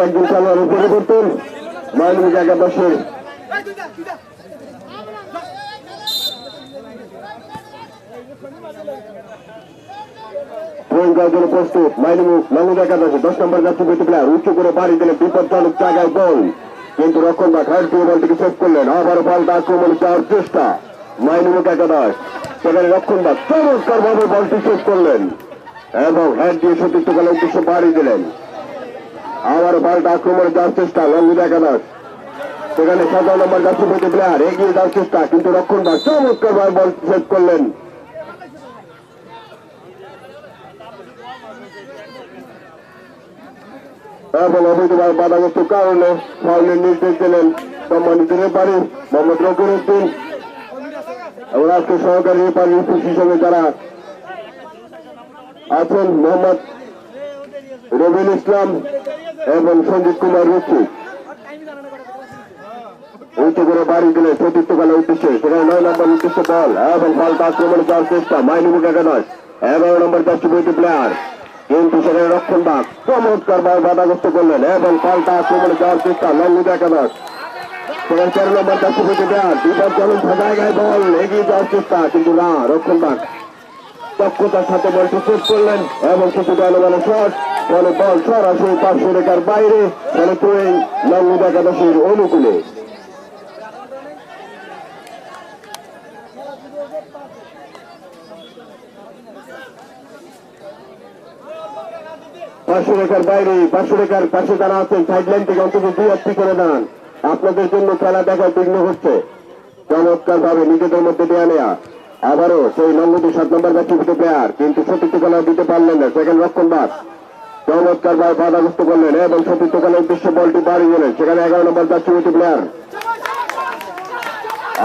একজন খেলোয়াড় পরিবর্তন মাইলুম একাদশের প্রস্তুত মাইলুম মাহমুদ একাদশে 10 নম্বর যাচ্ছে প্লেয়ার উঁচু করে বাড়ি দিলে বিপজ্জনক জায়গায় বল কিন্তু রক্ষণবাগ হাত দিয়ে বলটিকে সেভ করলেন আবার বলটা আক্রমণ যাওয়ার চেষ্টা মাইলুম একাদশ সেখানে রক্ষণবাগ চমৎকার ভাবে বলটি সেভ করলেন এবং হ্যাট দিয়ে সতীর্থকালের উদ্দেশ্যে বাড়ি দিলেন আবার বলটা আক্রমণে যাওয়ার চেষ্টা লঙ্গুদ একাদশ সেখানে 17 নম্বর যাচ্ছে প্লেয়ার এগিয়ে যাওয়ার চেষ্টা কিন্তু রক্ষণবাগ চমৎকার ভাবে বল সেভ করলেন এবং অবৈধভাবে বাধাগ্রস্ত কারণে ফাউলের নির্দেশ দিলেন সম্মানিত রেফারি মোহাম্মদ রকির উদ্দিন এবং আজকে সহকারী রেফারি হিসেবে যারা আছেন মোহাম্মদ রবিউল ইসলাম এবং সঞ্জিত কুমার রুচি উঁচু করে বাড়ি দিলেন চতুর্থকালের উদ্দেশ্যে সেখানে 9 নম্বর উদ্দেশ্য বল এবং বলটা আক্রমণে যাওয়ার চেষ্টা মাইনুমুখ একাদশ 11 নম্বর যাচ্ছে প্লেয়ার কিন্তু সেখানে রক্ষণবাগ চমৎকার ভাবে বাধাগ্রস্ত করলেন এবং পাল্টা আক্রমণে যাওয়ার চেষ্টা লঙ্গুদ একাদশ সেখানে 13 নম্বর যাচ্ছে প্লেয়ার বিপজ্জনক জায়গায় বল এগিয়ে যাওয়ার চেষ্টা কিন্তু না রক্ষণবাগ দক্ষতার সাথে বলটি সেভ করলেন এবং কিছুটা আলোচনা শট ফলে বল সরাসরি 500 রেখার বাইরে ফলে তুই লঙ্গুদ একাদশের অনুকূলে পাঁচশো রেখার বাইরে 500 রেখার পাশে যারা আছেন সাইডলাইন থেকে অন্তত 2 করে দাঁড়ান আপনাদের জন্য খেলা দেখার বিঘ্ন হচ্ছে চমৎকার ভাবে নিজেদের মধ্যে দেয়া নেয়া আবারও সেই লঙ্গটি 7 নম্বর ব্যক্তিগত প্লেয়ার কিন্তু সতীর্থ খেলা দিতে পারলেন না সেখানে রক্ষণবাগ চমৎকার ভাবে বাধাগ্রস্ত করলেন এবং সতীর্থ খেলার উদ্দেশ্যে বলটি বাড়িয়ে গেলেন সেখানে 11 নম্বর ব্যক্তিগত প্লেয়ার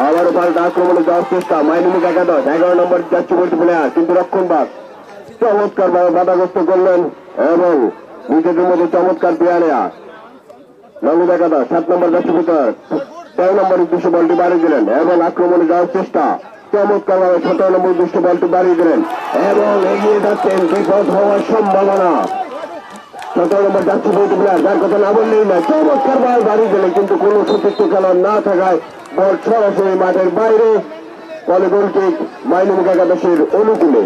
আবারও পাল্টা আক্রমণে যাওয়ার চেষ্টা মাইনুমুখ একাদশ 11 নম্বর ব্যক্তিগত প্লেয়ার কিন্তু রক্ষণবাগ চমৎকার ভাবে বাধাগ্রস্ত করলেন এবং নিজেদের মধ্যে চমৎকার দেয়া নেয়া লঙ্গুদ একাদশ 7 নম্বর ব্যক্তিগত 13 নম্বর উদ্দেশ্যে বলটি বাড়িয়ে দিলেন এবং আক্রমণে যাওয়ার চেষ্টা চমৎকার ভাবে 17 নম্বর উদ্দেশ্যে বলটি বাড়িয়ে দিলেন এবং এগিয়ে যাচ্ছেন বিপদ হওয়ার সম্ভাবনা 17 নম্বর যাচ্ছে প্লেয়ার যার কথা না বললেই না চমৎকার ভাবে বাড়িয়ে দিলেন কিন্তু কোন সতীর্থ খেলোয়াড় না থাকায় বল সরাসরি মাঠের বাইরে ফলে গোল কিক মাইনুমুখ একাদশের অনুকূলে